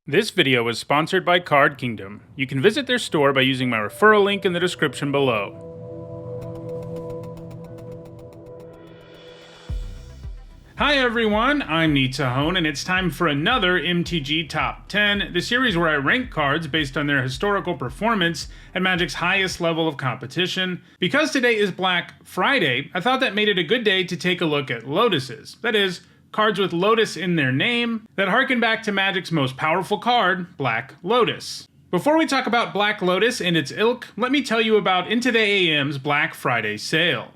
This video is sponsored by Card Kingdom. You can visit their store by using my referral link in the description below. Hi everyone, I'm Nitsahone, and it's time for another MTG Top 10, the series where I rank cards based on their historical performance at Magic's highest level of competition. Because today is Black Friday, I thought that made it a good day to take a look at Lotuses. That is, cards with Lotus in their name that harken back to Magic's most powerful card, Black Lotus. Before we talk about Black Lotus and its ilk, let me tell you about Into the AM's Black Friday sale.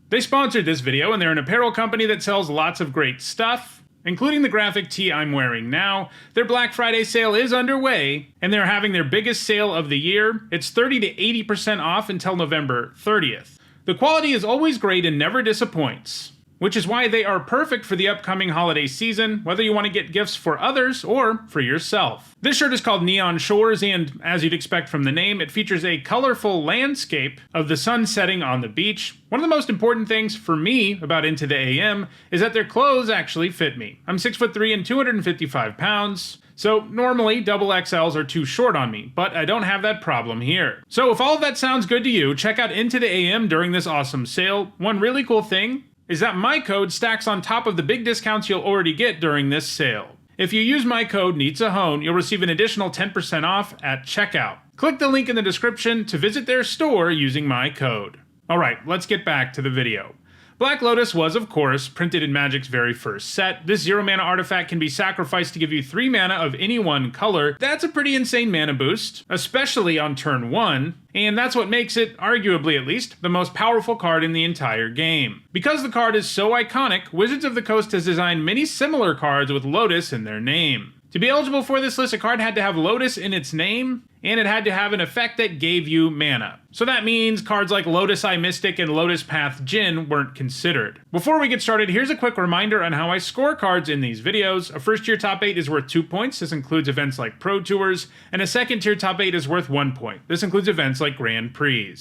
They sponsored this video, and they're an apparel company that sells lots of great stuff, including the graphic tee I'm wearing now. Their Black Friday sale is underway, and they're having their biggest sale of the year. It's 30 to 80% off until November 30th. The quality is always great and never disappoints, which is why they are perfect for the upcoming holiday season, whether you want to get gifts for others or for yourself. This shirt is called Neon Shores, and as you'd expect from the name, it features a colorful landscape of the sun setting on the beach. One of the most important things for me about Into the AM is that their clothes actually fit me. I'm 6'3" and 255 pounds. So normally double XLs are too short on me, but I don't have that problem here. So if all of that sounds good to you, check out Into the AM during this awesome sale. One really cool thing is that my code stacks on top of the big discounts you'll already get during this sale. If you use my code Nitsahone, you'll receive an additional 10% off at checkout. Click the link in the description to visit their store using my code. Alright, let's get back to the video. Black Lotus was, of course, printed in Magic's very first set. This 0-mana artifact can be sacrificed to give you 3 mana of any one color. That's a pretty insane mana boost, especially on turn 1, and that's what makes it, arguably at least, the most powerful card in the entire game. Because the card is so iconic, Wizards of the Coast has designed many similar cards with Lotus in their name. To be eligible for this list, a card had to have Lotus in its name, and it had to have an effect that gave you mana. So that means cards like Lotus Eye Mystic and Lotus Path Djinn weren't considered. Before we get started, here's a quick reminder on how I score cards in these videos. A first-tier top 8 is worth 2 points. This includes events like Pro Tours, and a second-tier top 8 is worth 1 point. This includes events like Grand Prix.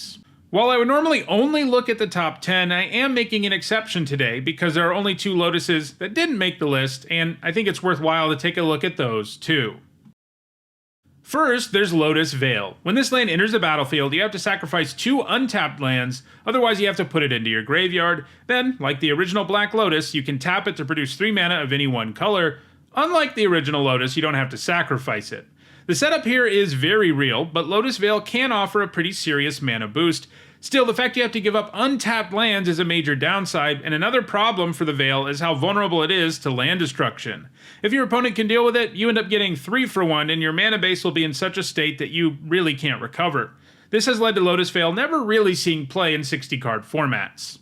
While I would normally only look at the top 10, I am making an exception today because there are only 2 Lotuses that didn't make the list, and I think it's worthwhile to take a look at those too. First, there's Lotus Veil. When this land enters the battlefield, you have to sacrifice 2 untapped lands, otherwise you have to put it into your graveyard. Then, like the original Black Lotus, you can tap it to produce 3 mana of any one color. Unlike the original Lotus, you don't have to sacrifice it. The setup here is very real, but Lotus Veil can offer a pretty serious mana boost. Still, the fact you have to give up untapped lands is a major downside, and another problem for the Veil is how vulnerable it is to land destruction. If your opponent can deal with it, you end up getting 3 for 1, and your mana base will be in such a state that you really can't recover. This has led to Lotus Veil never really seeing play in 60-card formats.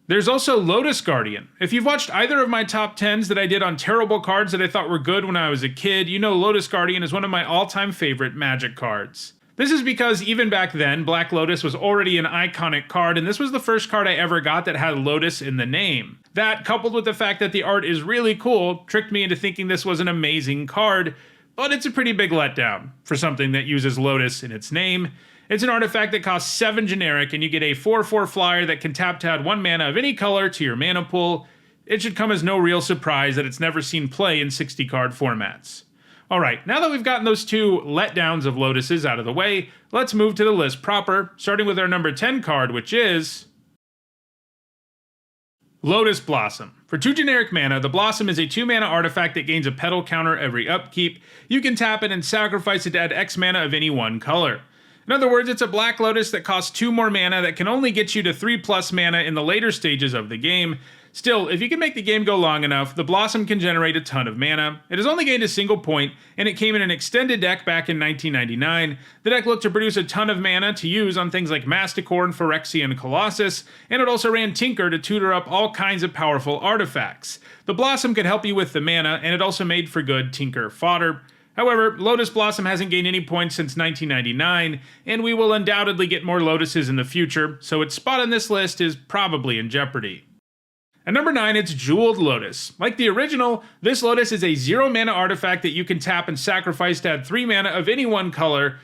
There's also Lotus Guardian. If you've watched either of my top 10s that I did on terrible cards that I thought were good when I was a kid, you know Lotus Guardian is one of my all-time favorite Magic cards. This is because even back then, Black Lotus was already an iconic card, and this was the first card I ever got that had Lotus in the name. That, coupled with the fact that the art is really cool, tricked me into thinking this was an amazing card, but it's a pretty big letdown for something that uses Lotus in its name. It's an artifact that costs 7 generic, and you get a 4/4 flyer that can tap to add 1 mana of any color to your mana pool. It should come as no real surprise that it's never seen play in 60-card formats. Alright, now that we've gotten those 2 letdowns of Lotuses out of the way, let's move to the list proper, starting with our number 10 card, which is Lotus Blossom. For 2 generic mana, the Blossom is a 2-mana artifact that gains a Pedal counter every upkeep. You can tap it and sacrifice it to add X mana of any one color. In other words, it's a Black Lotus that costs 2 more mana that can only get you to 3+ mana in the later stages of the game. Still, if you can make the game go long enough, the Blossom can generate a ton of mana. It has only gained a single point, and it came in an extended deck back in 1999. The deck looked to produce a ton of mana to use on things like Masticorn, Phyrexian, Colossus, and it also ran Tinker to tutor up all kinds of powerful artifacts. The Blossom could help you with the mana, and it also made for good Tinker fodder. However, Lotus Blossom hasn't gained any points since 1999, and we will undoubtedly get more Lotuses in the future, so its spot on this list is probably in jeopardy. At number 9, it's Gilded Lotus. Like the original, this Lotus is a 0-mana artifact that you can tap and sacrifice to add 3 mana of any one color,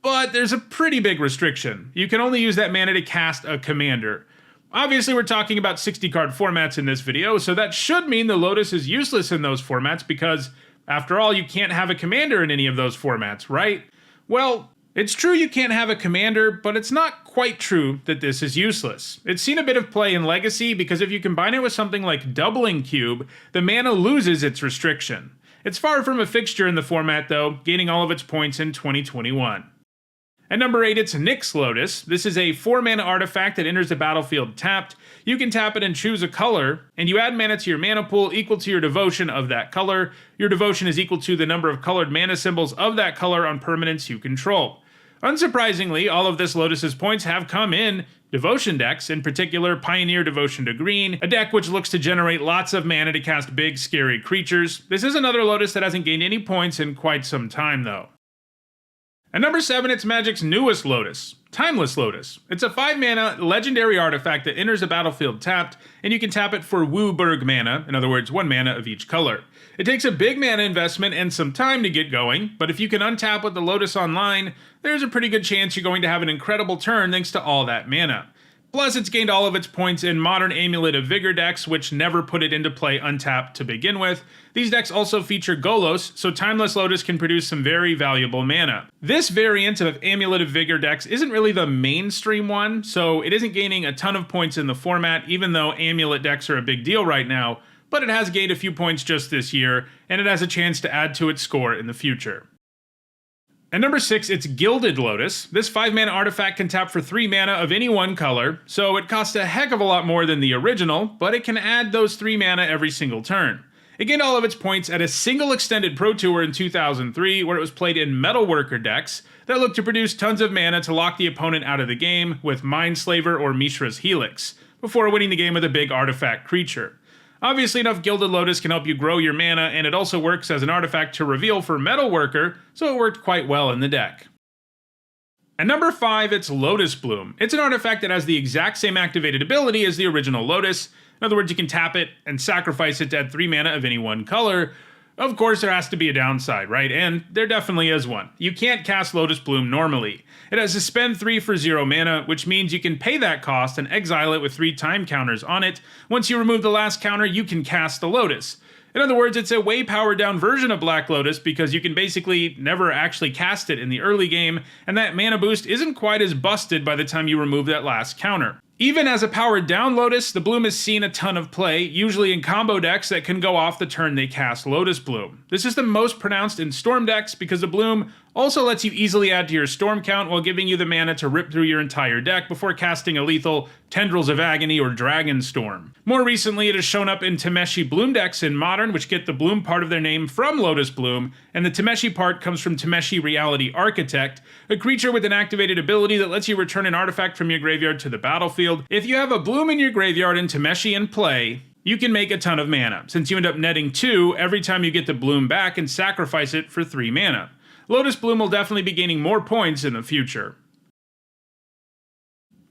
but there's a pretty big restriction. You can only use that mana to cast a commander. Obviously, we're talking about 60-card formats in this video, so that should mean the Lotus is useless in those formats because After all, you can't have a commander in any of those formats, right? Well, it's true you can't have a commander, but it's not quite true that this is useless. It's seen a bit of play in Legacy because if you combine it with something like Doubling Cube, the mana loses its restriction. It's far from a fixture in the format though, gaining all of its points in 2021. At number 8, it's Nyx Lotus. This is a 4-mana artifact that enters the battlefield tapped. You can tap it and choose a color, and you add mana to your mana pool equal to your devotion of that color. Your devotion is equal to the number of colored mana symbols of that color on permanents you control. Unsurprisingly, all of this Lotus's points have come in devotion decks, in particular Pioneer Devotion to Green, a deck which looks to generate lots of mana to cast big, scary creatures. This is another Lotus that hasn't gained any points in quite some time though. At number 7, it's Magic's newest Lotus, Timeless Lotus. It's a 5-mana legendary artifact that enters the battlefield tapped, and you can tap it for Wooburg mana, in other words, 1 mana of each color. It takes a big mana investment and some time to get going, but if you can untap with the Lotus Online, there's a pretty good chance you're going to have an incredible turn thanks to all that mana. Plus, it's gained all of its points in modern Amulet of Vigor decks, which never put it into play untapped to begin with. These decks also feature Golos, so Timeless Lotus can produce some very valuable mana. This variant of Amulet of Vigor decks isn't really the mainstream one, so it isn't gaining a ton of points in the format, even though Amulet decks are a big deal right now, but it has gained a few points just this year, and it has a chance to add to its score in the future. At number 6, it's Gilded Lotus. This 5-mana artifact can tap for 3 mana of any one color, so it costs a heck of a lot more than the original, but it can add those 3 mana every single turn. It gained all of its points at a single extended Pro Tour in 2003, where it was played in Metalworker decks that looked to produce tons of mana to lock the opponent out of the game with Mindslaver or Mishra's Helix, before winning the game with a big artifact creature. Obviously enough, Gilded Lotus can help you grow your mana, and it also works as an artifact to reveal for Metalworker, so it worked quite well in the deck. At number 5, it's Lotus Bloom. It's an artifact that has the exact same activated ability as the original Lotus. In other words, you can tap it and sacrifice it to add 3 mana of any one color. Of course, there has to be a downside, right? And there definitely is one. You can't cast Lotus Bloom normally. It has to spend 3 for 0 mana, which means you can pay that cost and exile it with 3 time counters on it. Once you remove the last counter, you can cast the Lotus. In other words, it's a way powered down version of Black Lotus because you can basically never actually cast it in the early game, and that mana boost isn't quite as busted by the time you remove that last counter. Even as a powered down Lotus, the Bloom has seen a ton of play, usually in combo decks that can go off the turn they cast Lotus Bloom. This is the most pronounced in Storm decks because the Bloom also lets you easily add to your Storm count while giving you the mana to rip through your entire deck before casting a lethal Tendrils of Agony or Dragon Storm. More recently, it has shown up in Tameshi Bloom decks in Modern, which get the Bloom part of their name from Lotus Bloom, and the Tameshi part comes from Tameshi Reality Architect, a creature with an activated ability that lets you return an artifact from your graveyard to the battlefield. If you have a Bloom in your graveyard and Tameshi in play, you can make a ton of mana, since you end up netting 2 every time you get the Bloom back and sacrifice it for 3 mana. Lotus Bloom will definitely be gaining more points in the future.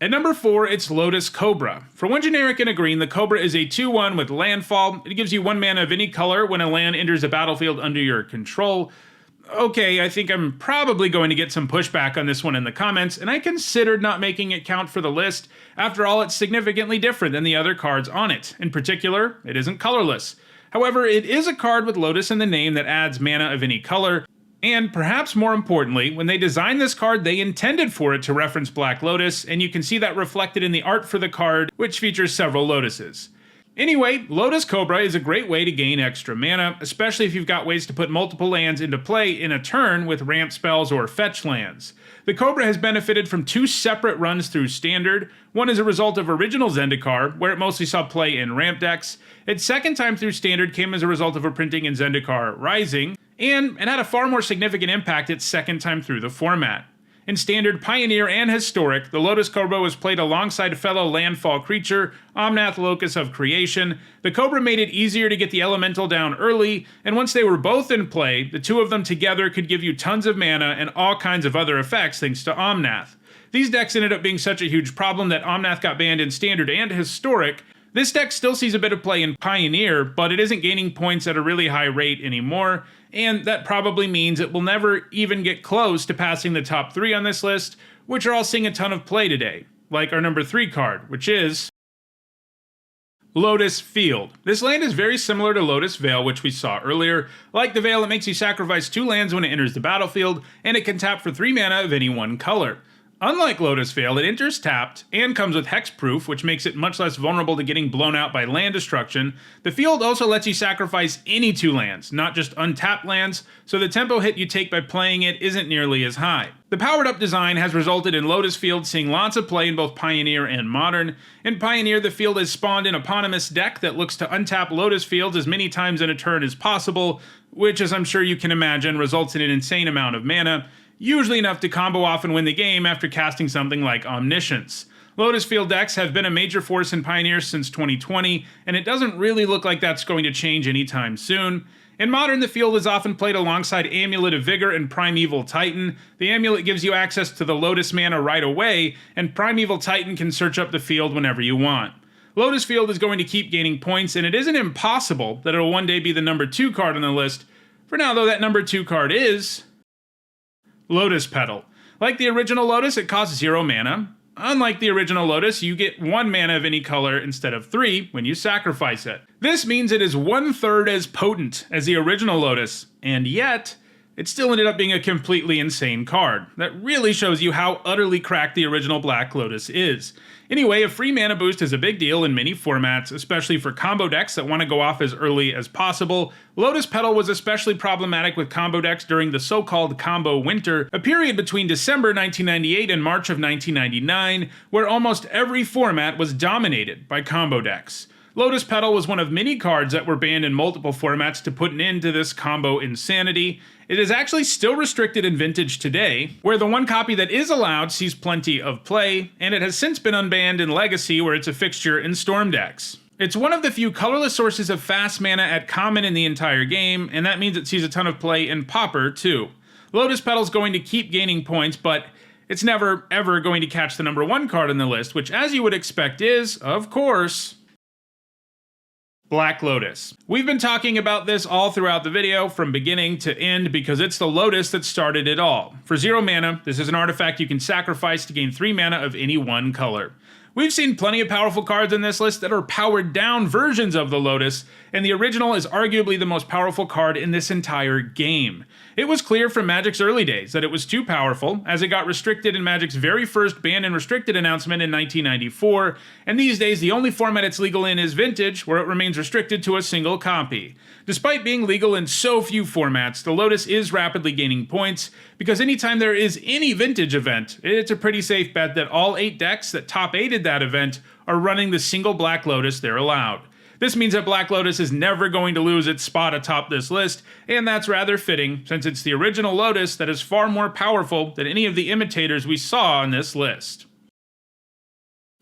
At number 4, it's Lotus Cobra. For 1 generic and a green, the Cobra is a 2/1 with landfall. It gives you 1 mana of any color when a land enters a battlefield under your control. Okay, I think I'm probably going to get some pushback on this one in the comments, and I considered not making it count for the list. After all, it's significantly different than the other cards on it. In particular, it isn't colorless. However, it is a card with Lotus in the name that adds mana of any color. And perhaps more importantly, when they designed this card, they intended for it to reference Black Lotus, and you can see that reflected in the art for the card, which features several Lotuses. Anyway, Lotus Cobra is a great way to gain extra mana, especially if you've got ways to put multiple lands into play in a turn with ramp spells or fetch lands. The Cobra has benefited from 2 separate runs through Standard. One as a result of original Zendikar, where it mostly saw play in ramp decks. Its second time through Standard came as a result of reprinting in Zendikar Rising, and it had a far more significant impact its second time through the format. In Standard, Pioneer, and Historic, the Lotus Cobra was played alongside a fellow landfall creature, Omnath Locus of Creation. The Cobra made it easier to get the elemental down early, and once they were both in play, the 2 of them together could give you tons of mana and all kinds of other effects thanks to Omnath. These decks ended up being such a huge problem that Omnath got banned in Standard and Historic. This deck still sees a bit of play in Pioneer, but it isn't gaining points at a really high rate anymore, and that probably means it will never even get close to passing the top 3 on this list, which are all seeing a ton of play today, like our number 3 card, which is Lotus Field. This land is very similar to Lotus Veil, which we saw earlier. Like the Veil, it makes you sacrifice 2 lands when it enters the battlefield, and it can tap for 3 mana of any one color. Unlike Lotus Veil, it enters tapped and comes with hexproof, which makes it much less vulnerable to getting blown out by land destruction. The field also lets you sacrifice any 2 lands, not just untapped lands, so the tempo hit you take by playing it isn't nearly as high. The powered-up design has resulted in Lotus Field seeing lots of play in both Pioneer and Modern. In Pioneer, the field has spawned an eponymous deck that looks to untap Lotus Fields as many times in a turn as possible, which, as I'm sure you can imagine, results in an insane amount of mana, usually enough to combo off and win the game after casting something like Omniscience. Lotus Field decks have been a major force in Pioneer since 2020, and it doesn't really look like that's going to change anytime soon. In Modern, the field is often played alongside Amulet of Vigor and Primeval Titan. The Amulet gives you access to the Lotus mana right away, and Primeval Titan can search up the field whenever you want. Lotus Field is going to keep gaining points, and it isn't impossible that it'll one day be the number 2 card on the list. For now, though, that number 2 card is Lotus Pedal. Like the original Lotus, it costs 0 mana. Unlike the original Lotus, you get 1 mana of any color instead of 3 when you sacrifice it. This means it is 1/3 as potent as the original Lotus, and yet, it still ended up being a completely insane card. That really shows you how utterly cracked the original Black Lotus is. Anyway, a free mana boost is a big deal in many formats, especially for combo decks that want to go off as early as possible. Lotus Pedal was especially problematic with combo decks during the so-called combo winter, a period between December 1998 and March of 1999, where almost every format was dominated by combo decks. Lotus Pedal was one of many cards that were banned in multiple formats to put an end to this combo insanity. It is actually still restricted in Vintage today, where the one copy that is allowed sees plenty of play, and it has since been unbanned in Legacy, where it's a fixture in Storm decks. It's one of the few colorless sources of fast mana at common in the entire game, and that means it sees a ton of play in Pauper too. Lotus Pedal's going to keep gaining points, but it's never ever going to catch the number 1 card on the list, which, as you would expect, is, of course, Black Lotus. We've been talking about this all throughout the video, from beginning to end, because it's the Lotus that started it all. For 0 mana, this is an artifact you can sacrifice to gain 3 mana of any one color. We've seen plenty of powerful cards in this list that are powered down versions of the Lotus, and the original is arguably the most powerful card in this entire game. It was clear from Magic's early days that it was too powerful, as it got restricted in Magic's very first banned and restricted announcement in 1994, and these days the only format it's legal in is Vintage, where it remains restricted to a single copy. Despite being legal in so few formats, the Lotus is rapidly gaining points, because anytime there is any Vintage event, it's a pretty safe bet that all 8 decks that top 8'd that event are running the single Black Lotus they're allowed. This means that Black Lotus is never going to lose its spot atop this list, and that's rather fitting, since it's the original Lotus that is far more powerful than any of the imitators we saw on this list.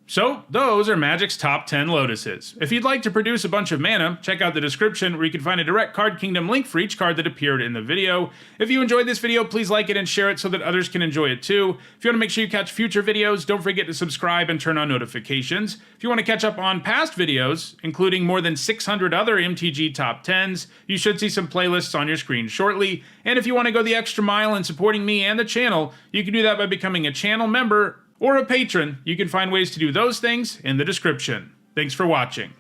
So, those are Magic's top 10 Lotuses. If you'd like to produce a bunch of mana, check out the description where you can find a direct Card Kingdom link for each card that appeared in the video. If you enjoyed this video, please like it and share it so that others can enjoy it too. If you want to make sure you catch future videos, don't forget to subscribe and turn on notifications. If you want to catch up on past videos, including more than 600 other MTG top 10s, you should see some playlists on your screen shortly. And if you want to go the extra mile in supporting me and the channel, you can do that by becoming a channel member or a patron. You can find ways to do those things in the description. Thanks for watching.